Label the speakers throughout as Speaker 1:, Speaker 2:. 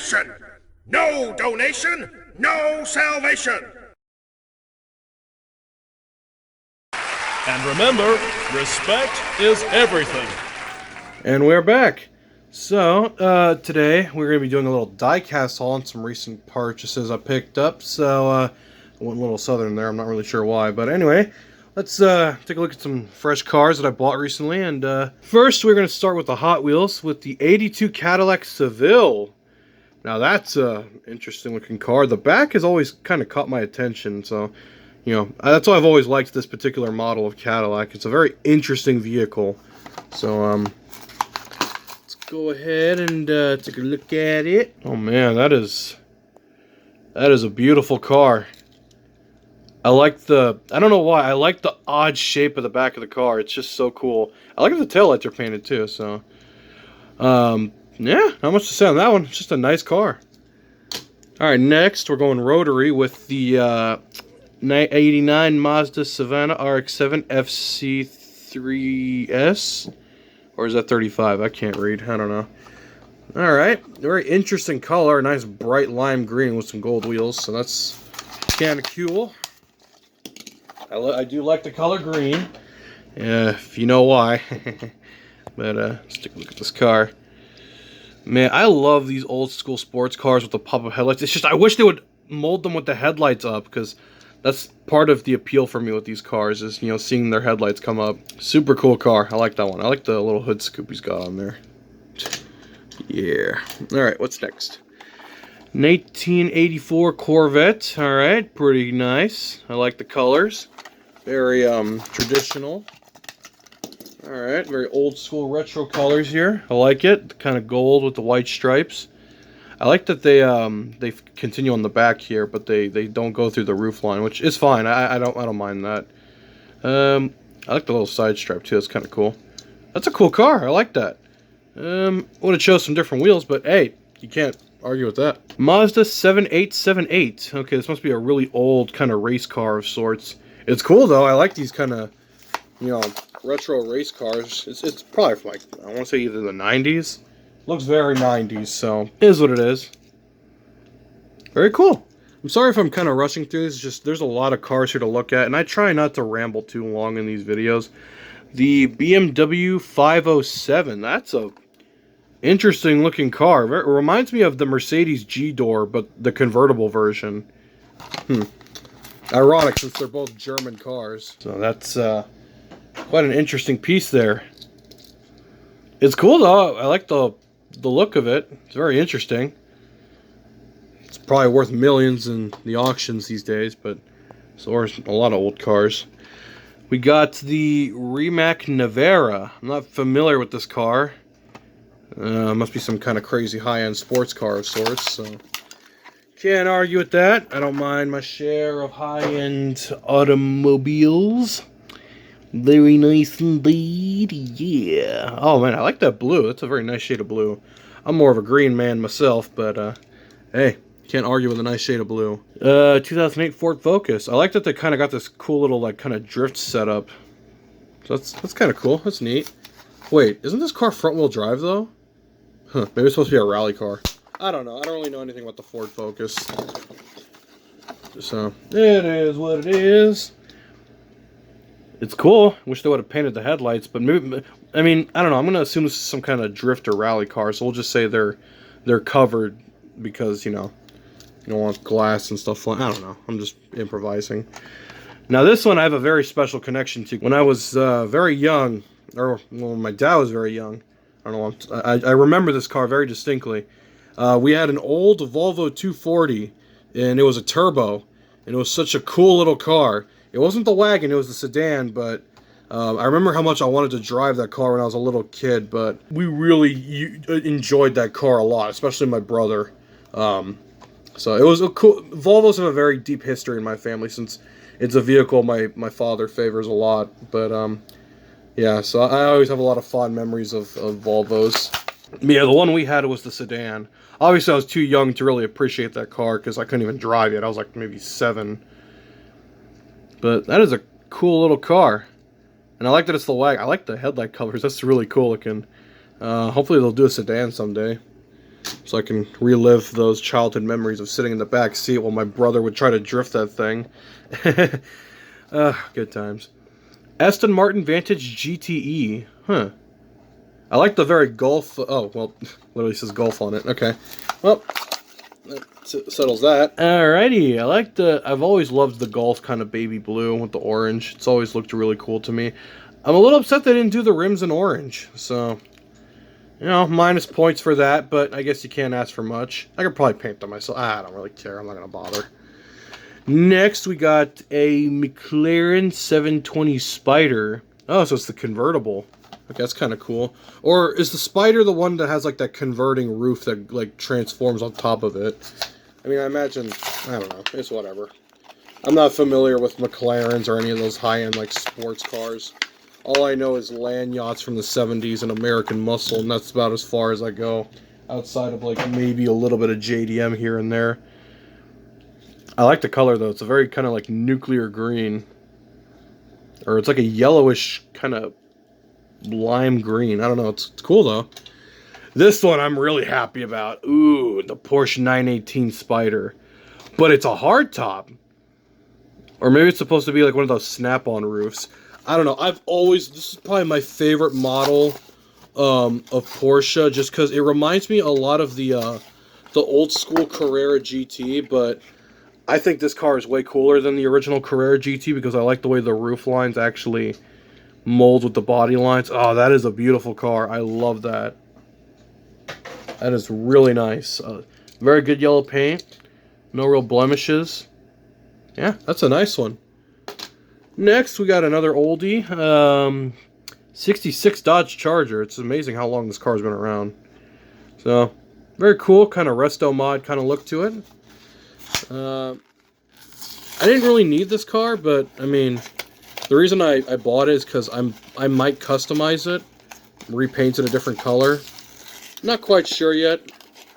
Speaker 1: nation. No donation, no salvation.
Speaker 2: And remember, respect is everything.
Speaker 3: And we're back. So, today we're going to be doing a little diecast haul on some recent purchases I picked up. So, I went a little southern there, I'm not really sure why. But anyway, let's take a look at some fresh cars that I bought recently. And first, we're going to start with the Hot Wheels with the 82 Cadillac Seville. Now, that's an interesting looking car. The back has always kind of caught my attention, so... You know, that's why I've always liked this particular model of Cadillac. It's a very interesting vehicle. So, let's go ahead and take a look at it. Oh man, that is a beautiful car. I don't know why, I like the odd shape of the back of the car. It's just so cool. I like the taillights are painted too, so. Yeah, not much to say on that one. It's just a nice car. Alright, next we're going rotary with the, 89 Mazda Savannah RX-7 FC3S, or is that 35? I can't read. I don't know. All right, very interesting color, nice bright lime green with some gold wheels. So that's kind of cool. I do like the color green, if you know why. But let's take a look at this car. Man, I love these old school sports cars with the pop-up headlights. It's just I wish they would mold them with the headlights up, because that's part of the appeal for me with these cars is, you know, seeing their headlights come up. Super cool car. I like that one. I like the little hood scoop he's got on there. Yeah. Alright, what's next? 1984 Corvette. Alright, pretty nice. I like the colors. Very, traditional. Alright, very old school retro colors here. I like it. Kind of gold with the white stripes. I like that they continue on the back here, but they don't go through the roof line, which is fine. I don't mind that. I like the little side stripe too. It's kind of cool. That's a cool car. I like that. Would have chose some different wheels, but hey, you can't argue with that. Mazda 7878. Okay, this must be a really old kind of race car of sorts. It's cool though. I like these kind of, you know, retro race cars. It's probably from, like, I want to say either the 90s. Looks very 90s, so it is what it is. Very cool. I'm sorry if I'm kind of rushing through this. It's just there's a lot of cars here to look at, and I try not to ramble too long in these videos. The BMW 507. That's a interesting looking car. It reminds me of the Mercedes G-Door, but the convertible version. Ironic, since they're both German cars. So that's quite an interesting piece there. It's cool though. I like the look of it. It's very interesting. It's probably worth millions in the auctions these days, but so are a lot of old cars. We got the Rimac Nevera. I'm not familiar with this car. Must be some kind of crazy high-end sports car of sorts, so can't argue with that. I don't mind my share of high-end automobiles. Very nice indeed, yeah. Oh man, I like that blue. That's a very nice shade of blue. I'm more of a green man myself, but hey, can't argue with a nice shade of blue. 2008 Ford Focus. I like that they kind of got this cool little, like, kind of drift setup. So that's kind of cool. That's neat. Wait, isn't this car front-wheel drive though? Huh? Maybe it's supposed to be a rally car. I don't know. I don't really know anything about the Ford Focus. So it is what it is. It's cool. Wish they would have painted the headlights, but maybe, I mean, I don't know. I'm gonna assume this is some kind of drift or rally car, so we'll just say they're covered because, you know, you don't want glass and stuff flying. I don't know. I'm just improvising. Now this one I have a very special connection to. When I was very young, or well, my dad was very young. I don't know. I remember this car very distinctly. We had an old Volvo 240, and it was a turbo, and it was such a cool little car. It wasn't the wagon, it was the sedan, but I remember how much I wanted to drive that car when I was a little kid, but we really enjoyed that car a lot, especially my brother. So it was a cool... Volvos have a very deep history in my family, since it's a vehicle my father favors a lot, but yeah, so I always have a lot of fond memories of Volvos. Yeah, the one we had was the sedan. Obviously, I was too young to really appreciate that car, because I couldn't even drive yet. I was like maybe 7. But that is a cool little car. And I like that it's the wagon. I like the headlight colors. That's really cool looking. Hopefully they'll do a sedan someday. so I can relive those childhood memories of sitting in the back seat while my brother would try to drift that thing. Good times. Aston Martin Vantage GTE. Huh. I like the very Golf... Oh, well, literally says Golf on it. Okay. Well, that settles that. Alrighty. I like the... I've always loved the Golf kind of baby blue with the orange. It's always looked really cool to me. I'm a little upset they didn't do the rims in orange. So, you know, minus points for that, but I guess you can't ask for much. I could probably paint them myself. I don't really care. I'm not going to bother. Next, we got a McLaren 720 Spider. Oh, so it's the convertible. Okay, that's kind of cool. Or is the Spider the one that has, like, that converting roof that, like, transforms on top of it? I mean, I imagine... I don't know. It's whatever. I'm not familiar with McLarens or any of those high-end, like, sports cars. All I know is land yachts from the 70s and American Muscle, and that's about as far as I go. Outside of, like, maybe a little bit of JDM here and there. I like the color, though. It's a very kind of, like, nuclear green. Or it's like a yellowish kind of lime green. I don't know. It's cool, though. This one I'm really happy about. Ooh, the Porsche 918 Spider. But it's a hardtop. Or maybe it's supposed to be, like, one of those snap-on roofs. I don't know. I've always... This is probably my favorite model of Porsche, just because it reminds me a lot of the old-school Carrera GT, but I think this car is way cooler than the original Carrera GT because I like the way the roof lines actually mold with the body lines. Oh, that is a beautiful car. I love that. That is really nice. Very good yellow paint. No real blemishes. Yeah, that's a nice one. Next, we got another oldie. 66 Dodge Charger. It's amazing how long this car's been around. So, very cool. Kind of resto mod kind of look to it. I didn't really need this car, but, I mean, the reason I bought it is because I might customize it. Repaint it a different color. Not quite sure yet,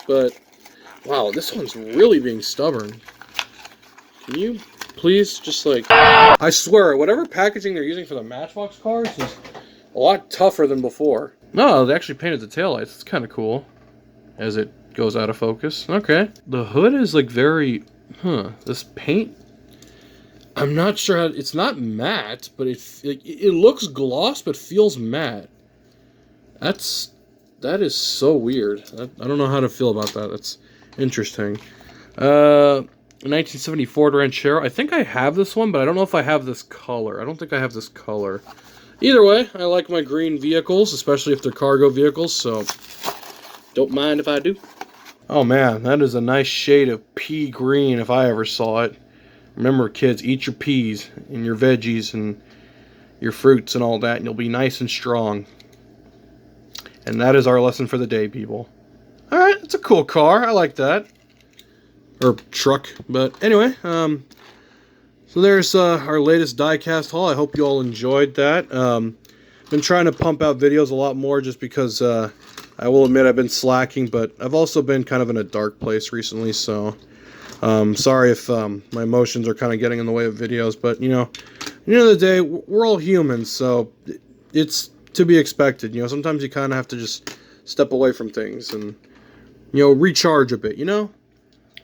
Speaker 3: but, wow, this one's really being stubborn. Can you... Please, just like... I swear, whatever packaging they're using for the Matchbox cars is a lot tougher than before. No, they actually painted the taillights. It's kind of cool. As it goes out of focus. Okay. The hood is like very... This paint... I'm not sure how... It's not matte, but it looks gloss, but feels matte. That is so weird. I don't know how to feel about that. That's interesting. 1970 Ford Ranchero. I think I have this one, but I don't know if I have this color. I don't think I have this color. Either way, I like my green vehicles, especially if they're cargo vehicles, so don't mind if I do. Oh man, that is a nice shade of pea green if I ever saw it. Remember, kids, eat your peas and your veggies and your fruits and all that, and you'll be nice and strong. And that is our lesson for the day, people. Alright, it's a cool car. I like that. Or truck, but anyway, so there's our latest Diecast haul. I hope you all enjoyed that. Been trying to pump out videos a lot more just because I will admit I've been slacking, but I've also been kind of in a dark place recently, so sorry if my emotions are kind of getting in the way of videos, but you know, at the end of the day, we're all humans, so it's to be expected. You know, sometimes you kind of have to just step away from things and, you know, recharge a bit, you know?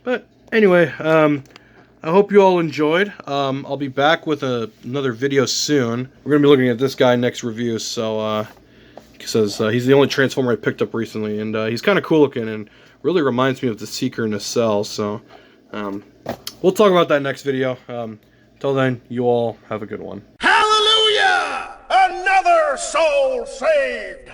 Speaker 3: But anyway, I hope you all enjoyed. I'll be back with another video soon. We're going to be looking at this guy next review, so because he's the only Transformer I picked up recently, and he's kind of cool looking and really reminds me of the Seeker Nacelle, so we'll talk about that next video. Till then, you all have a good one.
Speaker 1: Hallelujah! Another soul saved!